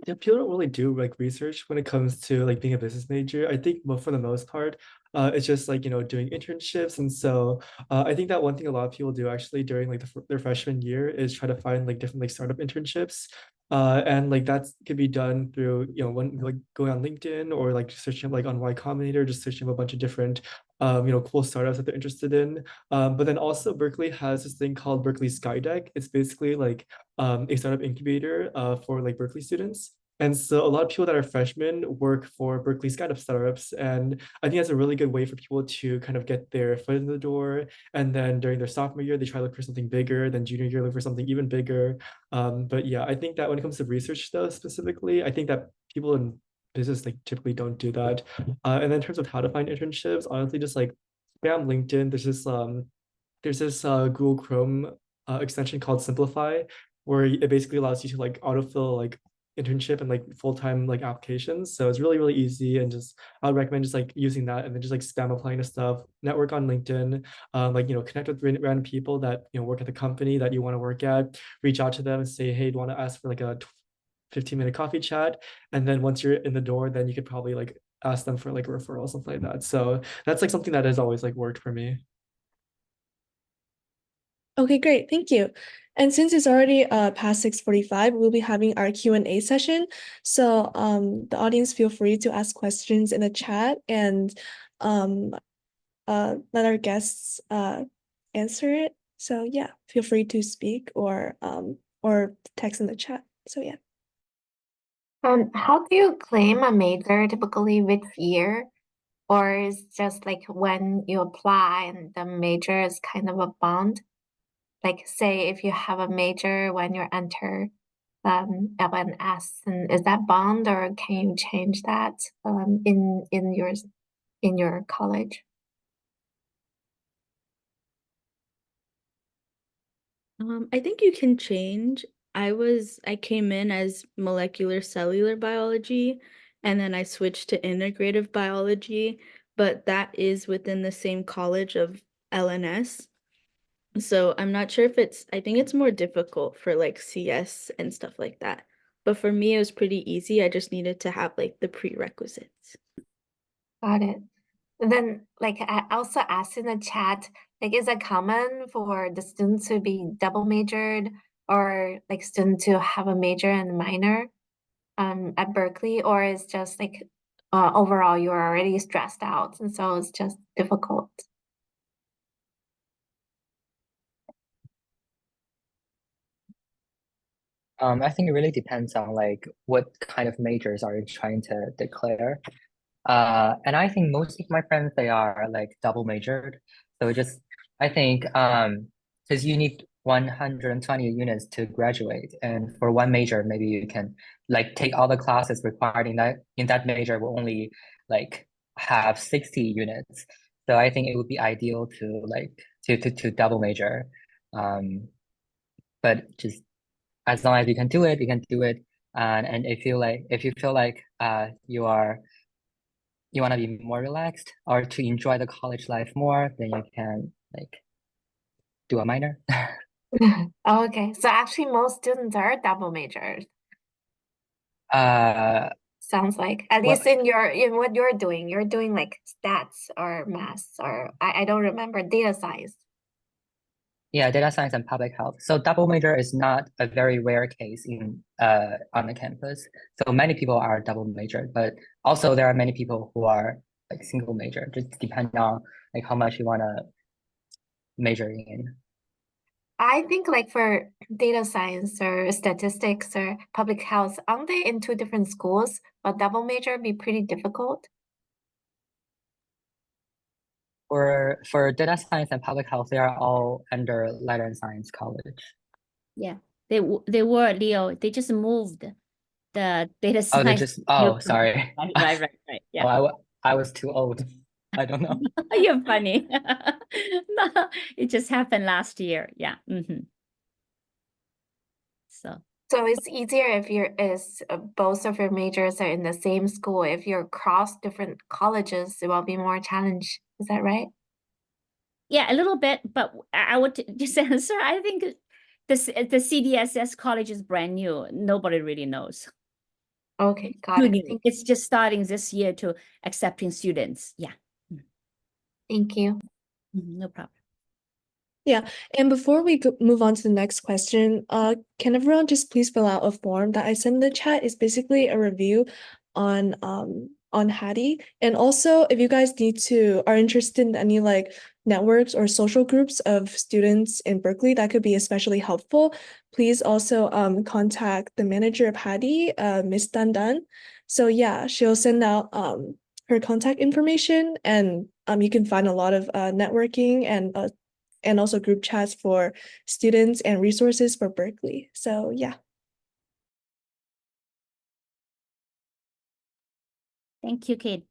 people don't really do like research when it comes to like being a business major. I think for the most part, it's just like doing internships, and so I think that one thing a lot of people do actually during like their freshman year is try to find like different like startup internships, and like that could be done through one like going on LinkedIn or like searching like on Y Combinator, just searching up a bunch of different cool startups that they're interested in. But then also Berkeley has this thing called Berkeley Skydeck. It's basically like a startup incubator for like Berkeley students. And so a lot of people that are freshmen work for Berkeley startups. And I think that's a really good way for people to kind of get their foot in the door. And then during their sophomore year, they try to look for something bigger. Then junior year, look for something even bigger. But yeah, I think that when it comes to research though, specifically, I think that people in business like typically don't do that. And then in terms of how to find internships, honestly, just like spam LinkedIn. There's this Google Chrome extension called Simplify, where it basically allows you to like autofill like internship and like full-time like applications. So it's really, really easy. And just I would recommend just like using that and then just like spam applying to stuff, network on LinkedIn, like connect with random people that work at the company that you want to work at, reach out to them and say, hey, do you want to ask for like a 15-minute coffee chat? And then once you're in the door, then you could probably like ask them for like a referral, something like that. So that's like something that has always like worked for me. Okay, great, thank you. And since it's already past 6:45, we'll be having our Q&A session. So the audience feel free to ask questions in the chat and let our guests answer it. So yeah, feel free to speak or text in the chat. So yeah. How do you claim a major typically which year? Or is just like when you apply and the major is kind of a bond? Like say if you have a major when you enter LNS, and is that bond or can you change that in your college? I think you can change. I came in as molecular cellular biology, and then I switched to integrative biology, but that is within the same college of LNS. So I'm not sure if I think it's more difficult for like CS and stuff like that. But for me, it was pretty easy. I just needed to have like the prerequisites. Got it. And then like I also asked in the chat, like is it common for the students to be double majored or like student to have a major and a minor at Berkeley, or is just like overall you're already stressed out and so it's just difficult? I think it really depends on like what kind of majors are you trying to declare. And I think most of my friends, they are like double majored. So I think because you need 120 units to graduate, and for one major, maybe you can like take all the classes required in that major will only like have 60 units. So I think it would be ideal to like to double major. But just as long as you can do it, you can do it. And if you feel like you want to be more relaxed or to enjoy the college life more, then you can like do a minor. Oh, okay, so actually most students are double majors. uh, Sounds like, at well, least in what you're doing like stats or maths or I don't remember, data science. yeah, data science and public health. So double major is not a very rare case in on the campus. So many people are double major, but also there are many people who are like single major, just depending on like how much you want to major in. I think like for data science or statistics or public health, aren't they in two different schools? But double major be pretty difficult. For data science and public health, they are all under Lighter and Science College. Yeah, they were Leo. They just moved the data Oh, they science. just, oh, sorry. Right. Yeah. Oh, I was too old. I don't know. You're funny. No, it just happened last year. Yeah. So it's easier if both of your majors are in the same school. If you're across different colleges, it will be more challenge. Is that right? Yeah, a little bit, but I would just answer. I think the CDSS college is brand new. Nobody really knows. Okay, got it. It's just starting this year to accepting students. Yeah. Thank you. No problem. Yeah, and before we move on to the next question, can everyone just please fill out a form that I sent in the chat? It's basically a review on Hattie. And also, if you guys are interested in any like networks or social groups of students in Berkeley, that could be especially helpful. Please also contact the manager of Hattie, Miss Dandan. So yeah, she'll send out her contact information, and you can find a lot of networking and also group chats for students and resources for Berkeley. So yeah. Thank you, Kate.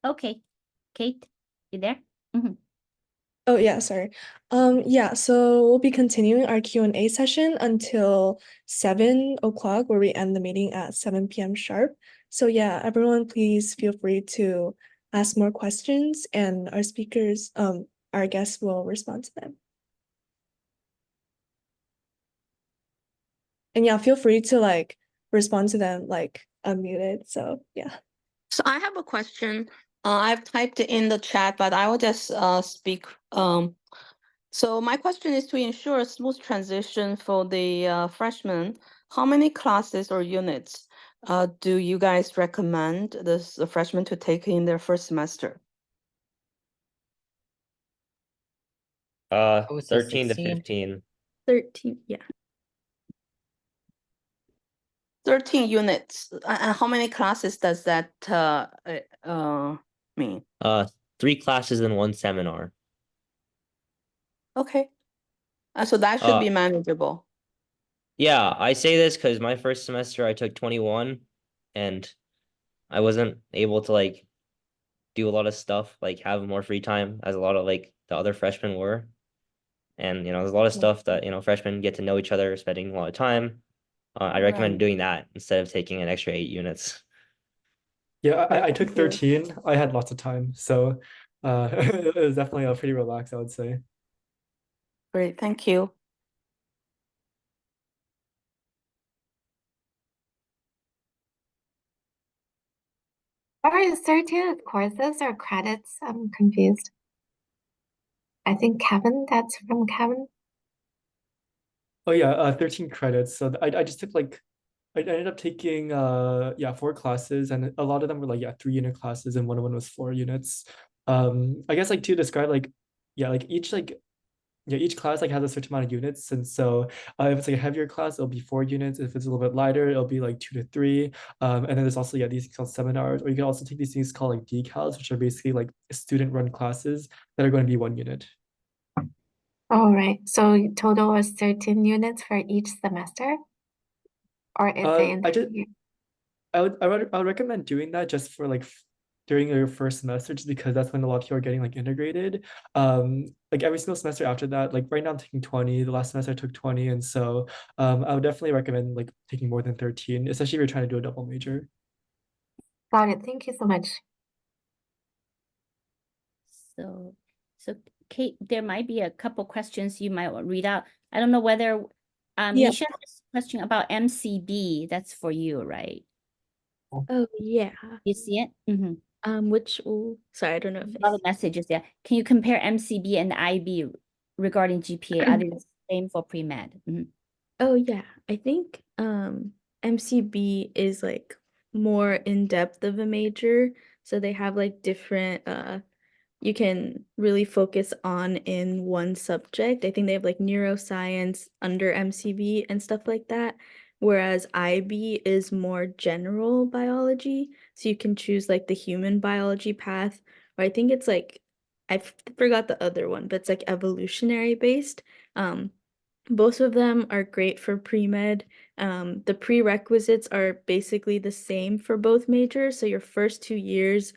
Okay, Kate, you there? Oh yeah, sorry. Yeah, so we'll be continuing our Q&A session until 7 o'clock, where we end the meeting at 7 p.m. sharp. So yeah, everyone, please feel free to ask more questions, and our speakers, our guests will respond to them. And yeah, feel free to like respond to them like unmuted. So yeah. So I have a question. I've typed it in the chat, but I will just speak. So my question is to ensure a smooth transition for the freshmen. How many classes or units do you guys recommend the freshmen to take in their first semester? I would say 13 to 16. 15. 13, yeah. 13 units. And how many classes does that mean? 3 classes and 1 seminar. Okay. So that should be manageable. Yeah, I say this because my first semester I took 21 and I wasn't able to like do a lot of stuff, like have more free time as a lot of like the other freshmen were. And there's a lot of stuff that freshmen get to know each other, spending a lot of time. I recommend doing that instead of taking an extra 8 units. Yeah, I took 13. I had lots of time, so it was definitely a pretty relaxed, I would say. Great, thank you. Are 13 courses or credits? I'm confused. I think Kevin, that's from Kevin. Oh yeah, 13 credits. So I just took like I ended up taking 4 classes, and a lot of them were like 3-unit classes, and one of them was 4 units. I guess like to describe like each class like has a certain amount of units, and so if it's like a heavier class, it'll be 4 units. If it's a little bit lighter, it'll be like 2 to 3. And then there's also these things called seminars, or you can also take these things called like decals, which are basically like student-run classes that are going to be 1 unit. All right. So total was 13 units for each semester, or is it I would recommend doing that just for like during your first semester, just because that's when a lot of people are getting like integrated. Like every single semester after that, like right now I'm taking 20. The last semester I took 20, and so I would definitely recommend like taking more than 13, especially if you're trying to do a double major. Got it. Thank you so much. So Kate, there might be a couple questions you might read out. I don't know whether Misha has a question about MCB. That's for you, right? Oh yeah. You see it? Sorry, I don't know if a lot of messages there. Can you compare MCB and IB regarding GPA? Are they the same for pre-med? Oh yeah, I think MCB is like more in depth of a major, so they have like different you can really focus on in one subject. I think they have like neuroscience under MCB and stuff like that. whereas IB is more general biology. So you can choose like the human biology path, or I think it's like, I forgot the other one, but it's like evolutionary based. Both of them are great for pre-med. The prerequisites are basically the same for both majors. So your first 2 years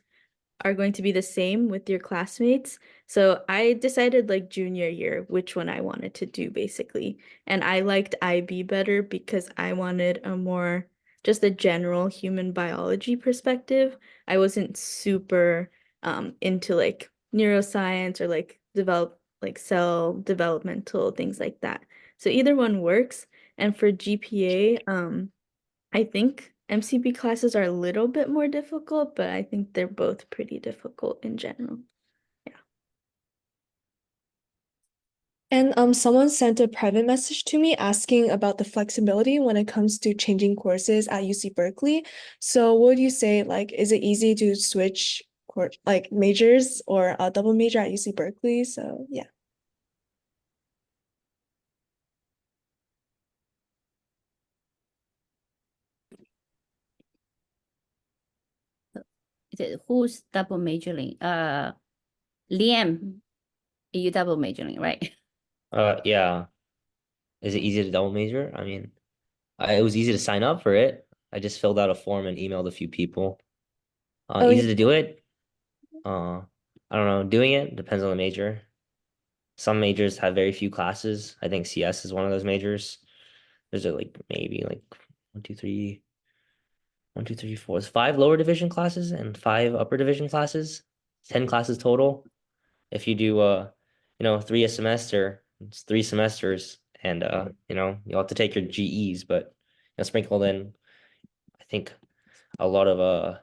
are going to be the same with your classmates. So I decided like junior year which one I wanted to do basically. And I liked IB better because I wanted a more just a general human biology perspective. I wasn't super into like neuroscience or like cell developmental things like that. So either one works. And for GPA, I think MCB classes are a little bit more difficult, but I think they're both pretty difficult in general. Yeah. And someone sent a private message to me asking about the flexibility when it comes to changing courses at UC Berkeley. So what would you say, like, is it easy to switch like majors or a double major at UC Berkeley? So yeah. Who's double majoring? Liam, you double majoring, right? Yeah. Is it easy to double major? I mean, it was easy to sign up for it. I just filled out a form and emailed a few people. Oh, Easy yeah. to do it. I don't know. Doing it depends on the major. Some majors have very few classes. I think CS is one of those majors. There's like maybe like one, two, three, one, two, three, four. It's five lower division classes and five upper division classes. 10 classes total. If you do three a semester, it's 3 semesters, and you'll have to take your GEs, but sprinkled in, I think a lot of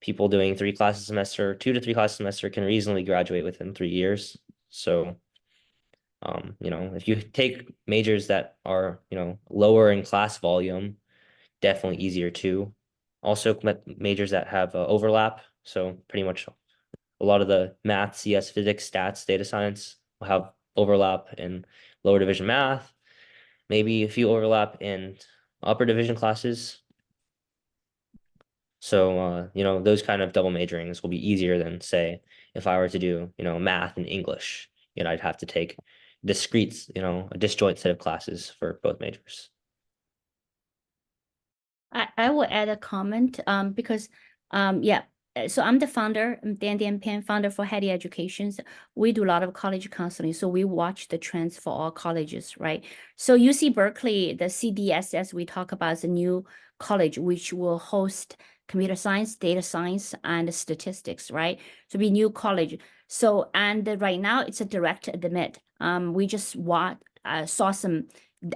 people doing 3 classes a semester, 2 to 3 classes a semester can reasonably graduate within 3 years. So if you take majors that are, lower in class volume, definitely easier too. Also, majors that have overlap. So pretty much a lot of the math, CS, physics, stats, data science will have overlap in lower division math, maybe a few overlap in upper division classes. So, those kind of double majorings will be easier than, say, if I were to do, math and English, I'd have to take discrete, a disjoint set of classes for both majors. I will add a comment because yeah, so I'm the founder, I'm Dan Pan, founder for Hattie Educations. We do a lot of college counseling, so we watch the trends for all colleges, right? So UC Berkeley, the CDSS we talk about is a new college which will host computer science, data science, and statistics, right? So be new college. So and right now it's a direct admit. We just saw some.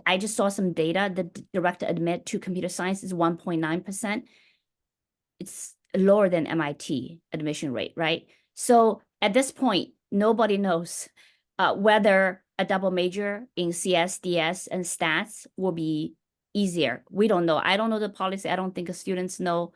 I just saw some data. The direct admit to computer science is 1.9%. It's lower than MIT admission rate, right? So at this point, nobody knows whether a double major in CS, DS, and stats will be easier. We don't know. I don't know the policy. I don't think the students know.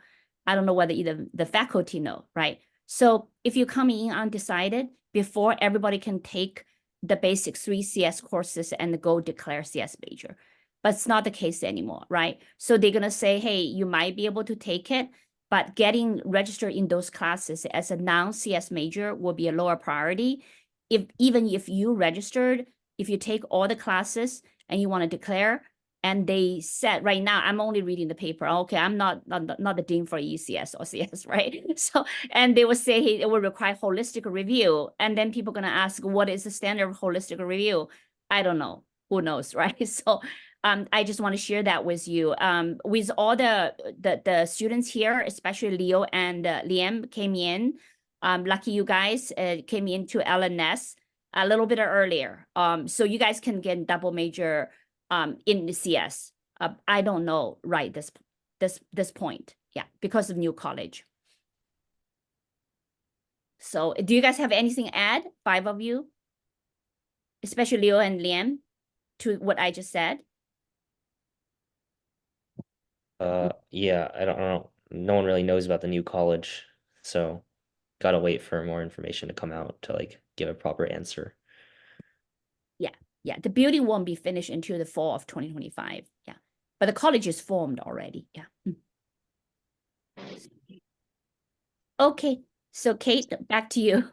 I don't know whether either the faculty know, right? So if you come in undecided, before everybody can take the basic 3 CS courses and go declare CS major. But it's not the case anymore, right? So they're going to say, hey, you might be able to take it, but getting registered in those classes as a non-CS major will be a lower priority. Even if you registered, if you take all the classes and you want to declare, and they said right now, I'm only reading the paper. Okay, I'm not the dean for ECS or CS, right? So, and they will say, hey, it will require holistic review. And then people are going to ask, what is the standard of holistic review? I don't know. Who knows, right? So I just want to share that with you. With all the students here, especially Leo and Liam came in. Lucky you guys came into LNS a little bit earlier. So you guys can get double major in the CS. I don't know right this point. Yeah, because of new college. So do you guys have anything to add? 5 of you, especially Leo and Liam, to what I just said? Yeah, I don't know. No one really knows about the new college, so gotta wait for more information to come out to like give a proper answer. Yeah, the building won't be finished until the fall of 2025. Yeah. but the college is formed already. Yeah. Okay, so Kate, back to you.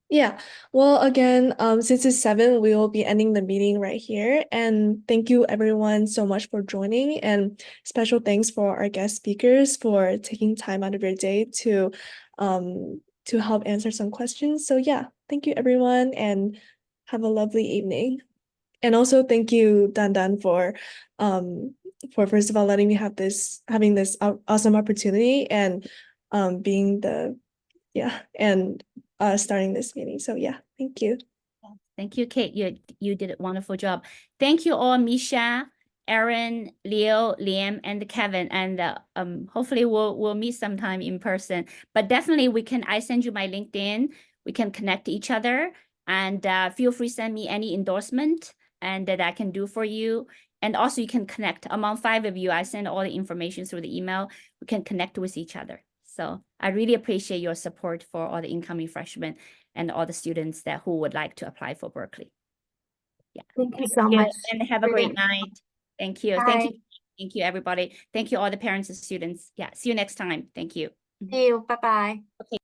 Yeah, well, again, since it's 7, we will be ending the meeting right here. And thank you everyone so much for joining. And special thanks for our guest speakers for taking time out of your day to help answer some questions. So yeah, thank you everyone and have a lovely evening. And also thank you, Dan, for first of all letting me having this awesome opportunity and being the and starting this meeting. So yeah, thank you. Thank you, Kate. You did a wonderful job. Thank you all, Misha, Aaron, Leo, Liam, and Kevin. And hopefully we'll meet sometime in person. But definitely I send you my LinkedIn. We can connect each other. And feel free to send me any endorsement and that I can do for you. And also you can connect among 5 of you. I send all the information through the email. We can connect with each other. So I really appreciate your support for all the incoming freshmen and all the students who would like to apply for Berkeley. Yeah. Thank you so much. And have a great night. Thank you. Bye. Thank you. Thank you, everybody. Thank you, all the parents and students. Yeah. See you next time. Thank you. See you. Bye-bye. Okay.